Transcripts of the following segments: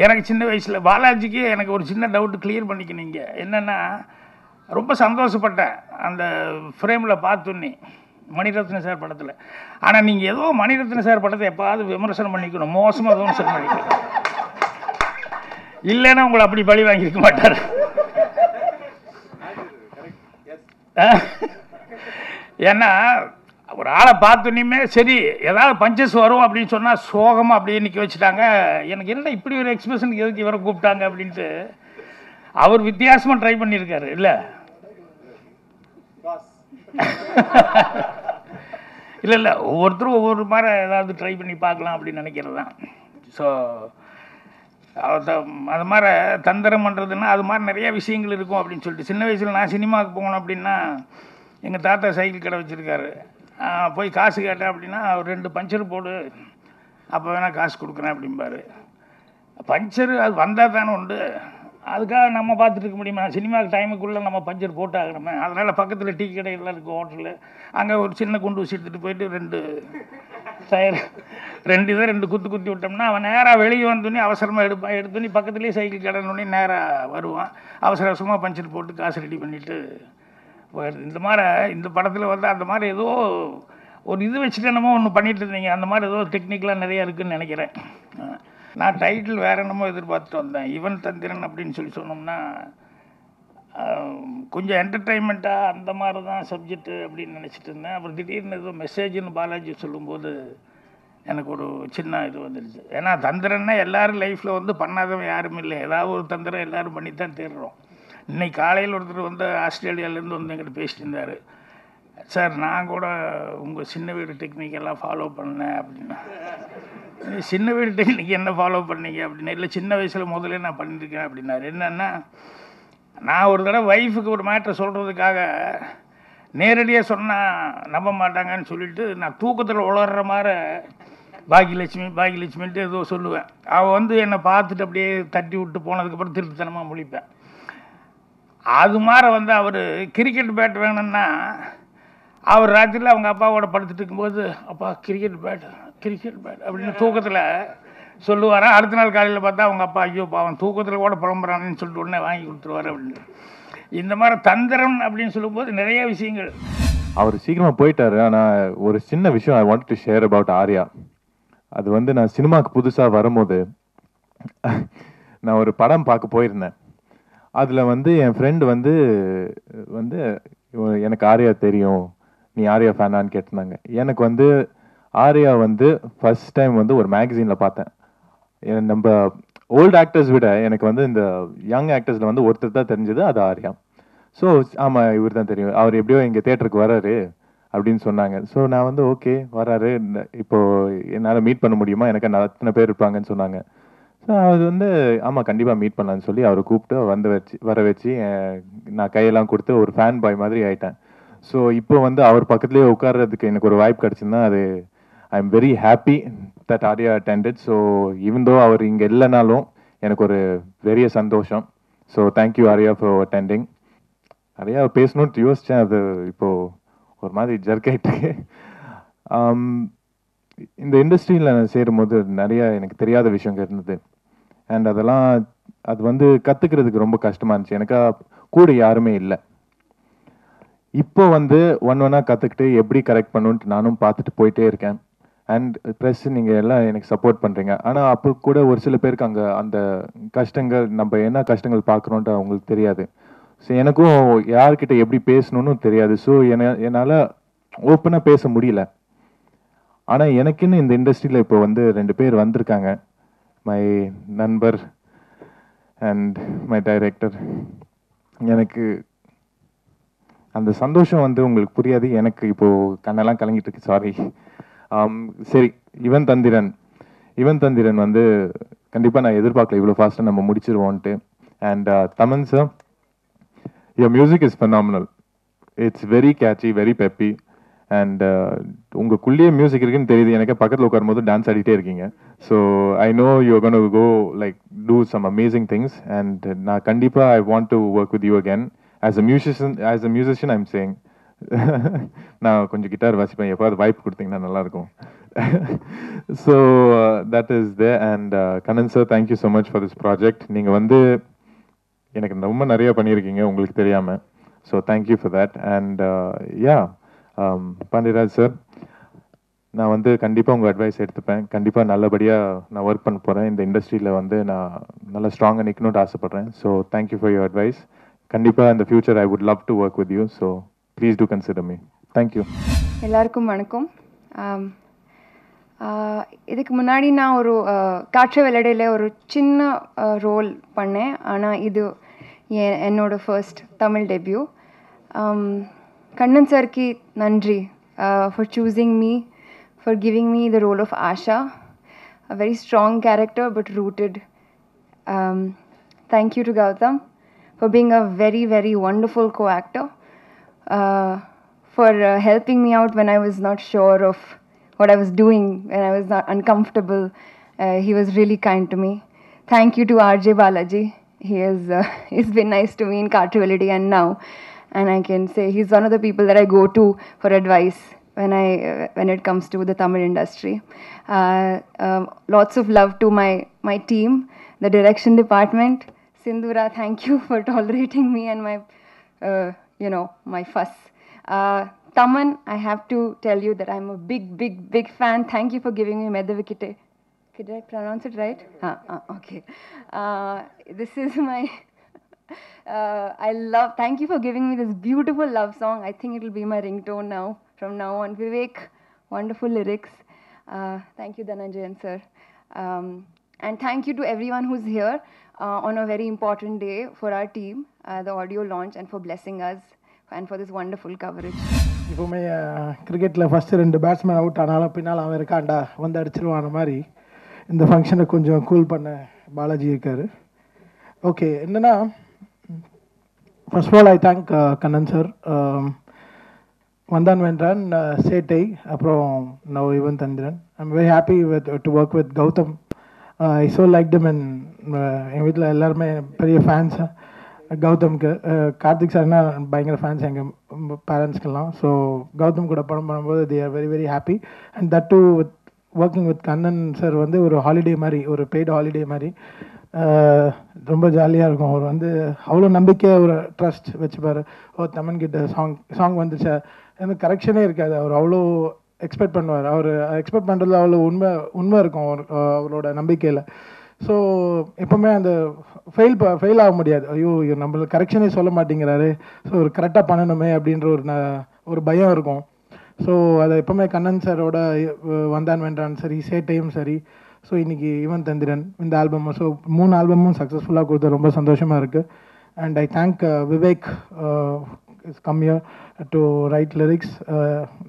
எனக்கு சின்ன வயசில் பாலாஜிக்கு எனக்கு ஒரு சின்ன டவுட்டு கிளியர் பண்ணிக்கணுங்க. என்னென்னா, ரொம்ப சந்தோஷப்பட்டேன் அந்த ஃப்ரேமில் பார்த்தோன்னே மணிரத்ன சார் படத்தில். ஆனால் நீங்கள் ஏதோ மணிரத்ன சார் படத்தை எப்பாவது விமர்சனம் பண்ணிக்கணும், மோசமாக விமர்சனம் பண்ணிக்கணும், இல்லைன்னா உங்களை அப்படி பழி வாங்கியிருக்க மாட்டார். ஏன்னா ஒரு ஆளை பார்த்தோன்னே சரி ஏதாவது பஞ்சஸ் வரும் அப்படின்னு சொன்னால் சோகமாக அப்படியே நிற்க வச்சுட்டாங்க. எனக்கு என்ன இப்படி ஒரு எக்ஸ்பிரஷனுக்கு எதுக்கு இவரை கூப்பிட்டாங்க அப்படின்ட்டு அவர் வித்தியாசமாக ட்ரை பண்ணியிருக்காரு. இல்லை இல்லை இல்லை ஒவ்வொருத்தரும் ஒவ்வொரு மாதிரி ஏதாவது ட்ரை பண்ணி பார்க்கலாம் அப்படின்னு நினைக்கிறது தான். ஸோ அது மாதிரி தந்திரம் பண்ணுறதுன்னா அது மாதிரி நிறையா விஷயங்கள் இருக்கும் அப்படின்னு சொல்லிட்டு சின்ன வயசில் நான் சினிமாவுக்கு போகணும் அப்படின்னா எங்கள் தாத்தா சைக்கிள் கடை வச்சுருக்காரு. போய் காசு கேட்டேன் அப்படின்னா ஒரு 2 பஞ்சர் போடு, அப்போ வேணால் காசு கொடுக்குறேன் அப்படிம்பாரு. பஞ்சரு அது வந்தால் தானே உண்டு, அதுக்காக நம்ம பார்த்துட்டு இருக்க முடியுமா? சினிமாவுக்கு டைமுக்குள்ளே நம்ம பஞ்சர் போட்டு ஆகணுமே. அதனால் பக்கத்தில் டீ கடையெல்லாம் இருக்குது, ஹோட்டலு, அங்கே ஒரு சின்ன குண்டு ஊசி எடுத்துகிட்டு போயிட்டு 2 டயர் 2 குத்து குத்தி விட்டோம்னா அவன் நேராக வெளியே வந்தோடனே அவசரமாக எடுத்தோன்னே பக்கத்துலேயே சைக்கிள் கடைனோடனே நேராக வருவான். அவசர அவசரமாக பஞ்சர் போட்டு காசு ரெடி பண்ணிவிட்டு போயிடுது. இந்த மாதிரி இந்த படத்தில் வந்து அந்த மாதிரி ஏதோ ஒரு இது வச்சுட்டு என்னமோ ஒன்று பண்ணிட்டு இருந்தீங்க. அந்த மாதிரி ஏதோ டெக்னிக்கலாக நிறையா இருக்குதுன்னு நினைக்கிறேன். நான் டைட்டில் வேறு என்னமோ எதிர்பார்த்துட்டு வந்தேன், யுவன் தந்திரன் அப்படின்னு சொன்னோம்னா கொஞ்சம் என்டர்டெயின்மெண்ட்டாக அந்த மாதிரி தான் சப்ஜெக்ட்டு அப்படின்னு நினச்சிட்டு இருந்தேன். அப்புறம் திடீர்னு ஏதோ மெசேஜ்னு பாலாஜி சொல்லும்போது எனக்கு ஒரு சின்ன இது வந்துடுச்சு. ஏன்னா தந்திரன்னா எல்லோரும் லைஃப்பில் வந்து பண்ணாதவன் யாரும் இல்லை, ஏதாவது ஒரு தந்திரம் எல்லோரும் பண்ணி தான் தேடுறோம். இன்றைக்கி காலையில் ஒருத்தர் வந்து ஆஸ்திரேலியாவிலேருந்து வந்து எங்கிட்ட பேசிட்டு இருந்தார். சார் நான் கூட உங்கள் சின்ன வீடு டெக்னிக்கெல்லாம் ஃபாலோ பண்ணேன் அப்படின்னா. சின்ன வீடு டெக்னிக் என்ன ஃபாலோ பண்ணீங்க அப்படின்னா, இல்லை சின்ன வயசில் முதல்ல நான் பண்ணியிருக்கேன் அப்படின்னாரு. என்னென்னா நான் ஒரு தடவை ஒய்ஃபுக்கு ஒரு மேட்ரை சொல்கிறதுக்காக நேரடியாக சொன்னால் நம்ப மாட்டாங்கன்னு சொல்லிவிட்டு நான் தூக்கத்தில் உளர்ற மாதிரி பாக்கியலட்சுமின்ட்டு ஏதோ சொல்லுவேன். அவள் வந்து என்னை பார்த்துட்டு அப்படியே தட்டி விட்டு போனதுக்கப்புறம் திருட்டுத்தனமாக முழிப்பேன். அது மாதிரி வந்து அவர் கிரிக்கெட் பேட் வேணும்னா அவர் ராத்திரியில் அவங்க அப்பாவோட படுத்துட்டு இருக்கும்போது அப்பா கிரிக்கெட் பேட் அப்படின்னு தூக்கத்தில் சொல்லுவாராம். அடுத்த நாள் காலையில் பார்த்தா அவங்க அப்பா ஐயோ பாவன் தூக்கத்தில் கூட புலம்புறான்னு சொல்லிட்டு உடனே வாங்கி கொடுத்துருவார் அப்படின்னு. இந்த மாதிரி தந்திரம் அப்படின்னு சொல்லும்போது நிறைய விஷயங்கள். அவர் சீக்கிரமாக போயிட்டார். ஆனால் ஒரு சின்ன விஷயம் ஐ want to share about Arya. அது வந்து நான் சினிமாவுக்கு புதுசாக வரும்போது நான் ஒரு படம் பார்க்க போயிருந்தேன். அதில் வந்து என் ஃப்ரெண்டு வந்து எனக்கு ஆர்யா தெரியும், நீ ஆர்யா ஃபேனான்னு கேட்டிருந்தாங்க. எனக்கு வந்து ஆர்யா வந்து ஃபர்ஸ்ட் டைம் வந்து ஒரு மேகசினில் பார்த்தேன். நம்ம ஓல்டு ஆக்டர்ஸ் விட எனக்கு வந்து இந்த யங் ஆக்டர்ஸில் வந்து ஒருத்தர் தான் தெரிஞ்சது, அது ஆர்யா. ஸோ ஆமாம் இவர் தான் தெரியும், அவர் எப்படியோ எங்கள் தேட்டருக்கு வராரு அப்படின்னு சொன்னாங்க. ஸோ நான் வந்து ஓகே வராரு, இப்போது என்னால் மீட் பண்ண முடியுமா, எனக்கு அத்தனை பேர் இருப்பாங்கன்னு சொன்னாங்க. ஸோ அது வந்து ஆமாம் கண்டிப்பாக மீட் பண்ணலான்னு சொல்லி அவரை கூப்பிட்டு வர வச்சு நான் கையெல்லாம் கொடுத்து ஒரு ஃபேன் பாய் மாதிரி ஆகிட்டேன். ஸோ இப்போ வந்து அவர் பக்கத்துலேயே உட்கார்றதுக்கு எனக்கு ஒரு வாய்ப்பு கிடச்சிருந்தா அது I am very happy that Arya attended. So even though அவர் இங்கே இல்லைனாலும் எனக்கு ஒரு பெரிய சந்தோஷம். So thank you Arya for attending. நிறையா பேசணும்னு யோசித்தேன், அது இப்போது ஒரு மாதிரி ஜர்க் ஆகிட்டு. இந்த இண்டஸ்ட்ரியில் நான் சேரும்போது நிறையா எனக்கு தெரியாத விஷயங்கள் இருந்தது. அண்ட் அது வந்து கற்றுக்கிறதுக்கு ரொம்ப கஷ்டமாக இருந்துச்சு. எனக்கு கூட யாருமே இல்லை. இப்போ வந்து ஒன்றா கற்றுக்கிட்டு எப்படி கரெக்ட் பண்ணணுன்ட்டு நானும் பார்த்துட்டு போயிட்டே இருக்கேன். அண்ட் ப்ளஸ் நீங்கள் எல்லாம் எனக்கு சப்போர்ட் பண்ணுறீங்க. ஆனால் அப்போ கூட ஒரு சில பேருக்கு அங்கே அந்த கஷ்டங்கள், நம்ம என்ன கஷ்டங்கள் பார்க்குறோன்ட்டு அவங்களுக்கு தெரியாது. ஸோ எனக்கும் யார்கிட்ட எப்படி பேசணுன்னு தெரியாது. ஸோ என்னால் ஓப்பனாக பேச முடியல. ஆனால் எனக்குன்னு இந்த இண்டஸ்ட்ரியில் இப்போ வந்து 2 பேர் வந்திருக்காங்க, மை நண்பர் அண்ட் மை டைரக்டர். எனக்கு அந்த சந்தோஷம் வந்து உங்களுக்கு புரியாது. எனக்கு இப்போது கண்ணெல்லாம் கலங்கிட்டு இருக்கு, சாரி. சரி, யுவன் தந்திரன் வந்து கண்டிப்பாக நான் எதிர்பார்க்கல இவ்வளோ ஃபாஸ்ட்டாக நம்ம முடிச்சிருவோன்ட்டு. And Thaman sir, your music is phenomenal. It's very catchy, very peppy. And உங்களுக்குள்ளேயே மியூசிக் இருக்குன்னு தெரியுது எனக்கு. பக்கத்தில் உட்காரும்போது டான்ஸ் ஆடிட்டே இருக்கீங்க. So I know you gonna go like do some amazing things. And நான் கண்டிப்பாக I want to work with you again as a musician I'm saying. நான் கொஞ்சம் கிட்டார் வாசிப்பேன், எப்பாவது வாய்ப்பு கொடுத்தீங்கன்னா நல்லாயிருக்கும். So that is the. And Kannan sir, thank you so much for this project. நீங்கள் வந்து எனக்கு ரொம்ப நிறையா பண்ணியிருக்கீங்க உங்களுக்கு தெரியாமல். So thank you for that. And yeah, Pandiraj sir, நான் வந்து கண்டிப்பாக உங்கள் அட்வைஸ் எடுத்துப்பேன். கண்டிப்பாக நல்லபடியாக நான் ஒர்க் பண்ண போகிறேன். இந்த இண்டஸ்ட்ரியில் வந்து நான் நல்லா ஸ்ட்ராங்காக நிற்கணும்னு ஆசைப்பட்றேன். So thank you for your advice. கண்டிப்பாக இந்த future I would love to work with you. So please do consider me. Thank you. எல்லாருக்கும் வணக்கம். இதுக்கு முன்னாடி நான் ஒரு காற்று வெள்ளடையில் ஒரு சின்ன ரோல் பண்ணேன். ஆனால் இது என்னோட ஃபர்ஸ்ட் தமிழ் டெபியூ. கண்ணன் சார்க்கு நன்றி for choosing me, for giving me the role of Asha, a very strong character but rooted. Thank you to Gautam for being a very, very wonderful co-actor, for helping me out when I was not sure of what I was doing, when I was not uncomfortable. He was really kind to me. Thank you to RJ Balaji. He's been nice to me in Cartwellity and now, and I can say he's one of the people that I go to for advice when it comes to the Tamil industry. Lots of love to my team, the direction department. Sindhura, thank you for tolerating me and my my fuss. Taman, I have to tell you that I'm a big fan. Thank you for giving me Medavikite. Did I pronounce it right? Okay. This is my thank you for giving me this beautiful love song. I think it will be my ringtone now. From now on, Vivek, wonderful lyrics. Thank you, Dhananjayan sir. And thank you to everyone who's here on a very important day for our team, the audio launch, and for blessing us and for this wonderful coverage. இப்போவுமே கிரிக்கெட்டில் first 2 batsman out ஆனாலும் பின்னால் அவன் இருக்காண்டா வந்து அடிச்சிருவான மாதிரி இந்த ஃபங்க்ஷனை கொஞ்சம் கூல் பண்ண பாலாஜி இருக்கார். ஓகே, என்னென்னா first of all I thank Kannan sir. Vandhaan Vendraan, Settai, அப்புறம் now Ivan Thanthiran. I'm very happy to work with Gautham. I so like team. And எங்கள் வீட்டில் எல்லாருமே பெரிய ஃபேன்ஸ் கௌதம்க்கு. கார்த்திக் சார்னா பயங்கர ஃபேன்ஸ் எங்கள் பேரண்ட்ஸ்க்கெல்லாம். ஸோ கௌதம் கூட படம் பண்ணும்போது they are very very happy. And that too with working with Kannan sir வந்து ஒரு ஹாலிடே மாதிரி, ஒரு பெய்டு ஹாலிடே மாதிரி ரொம்ப ஜாலியாக இருக்கும். அவர் வந்து அவ்வளோ நம்பிக்கையாக ஒரு ட்ரஸ்ட் வச்சுப்பார். தமன்கிட்ட சாங் வந்துச்சா எனக்கு கரெக்ஷனே இருக்காது. அவர் அவ்வளோ எக்ஸ்பெக்ட் பண்ணுவார். அவர் எக்ஸ்பெக்ட் பண்ணுறதுல அவ்வளோ உண்மை இருக்கும் அவரோட நம்பிக்கையில். ஸோ எப்போவுமே அந்த ஃபெயில் ஆக முடியாது. ஐயோ நம்மளுக்கு கரெக்ஷனே சொல்ல மாட்டேங்கிறாரு, ஸோ ஒரு கரெக்டாக பண்ணணுமே அப்படின்ற ஒரு பயம் இருக்கும். ஸோ அதை எப்போவுமே கண்ணன் சாரோட வந்தான் வென்றான் சரி, சேட்டையும் சரி, ஸோ இன்றைக்கி யுவன் தந்திரன் இந்த ஆல்பம், ஸோ 3 ஆல்பமும் சக்ஸஸ்ஃபுல்லாக கொடுத்து ரொம்ப சந்தோஷமாக இருக்குது. And I thank Vivek is come here to right lyrics.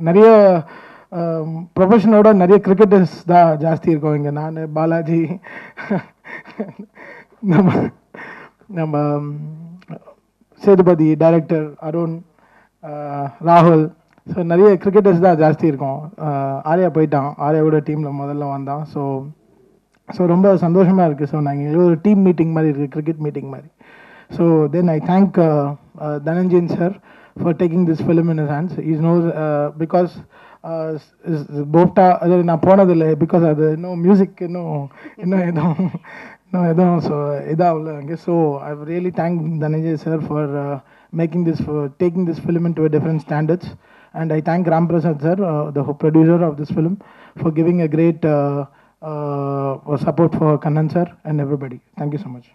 நிறைய ப்ரொஃபஷனோட நிறைய கிரிக்கெட்டர்ஸ் தான் ஜாஸ்தி இருக்கோம் இங்கே. நான், பாலாஜி, நம்ம சேதுபதி, டைரக்டர் அருண், ராகுல், ஸோ நிறைய கிரிக்கெட்டர்ஸ் தான் ஜாஸ்தி இருக்கும். ஆர்யா போயிட்டான், ஆர்யாவோட டீமில் முதல்ல வந்தான். ஸோ ரொம்ப சந்தோஷமாக இருக்குது. ஸோ நாங்கள் ஒரு டீம் மீட்டிங் மாதிரி இருக்குது, கிரிக்கெட் மீட்டிங் மாதிரி. So then I thank Dhananjayan sir for taking this film in his hands. Is நோஸ் பிகாஸ் போப்டா அது நான் போனதில்லை, பிகாஸ் அது இன்னும் மியூசிக் இன்னும் எதுவும் ஸோ இதாகல அங்கே. So I really thank Dhananjay sir for taking this film into a different standards. And I thank Ram Prasad sir, the producer of this film, for giving a great support for Kannan sir and everybody. Thank you so much.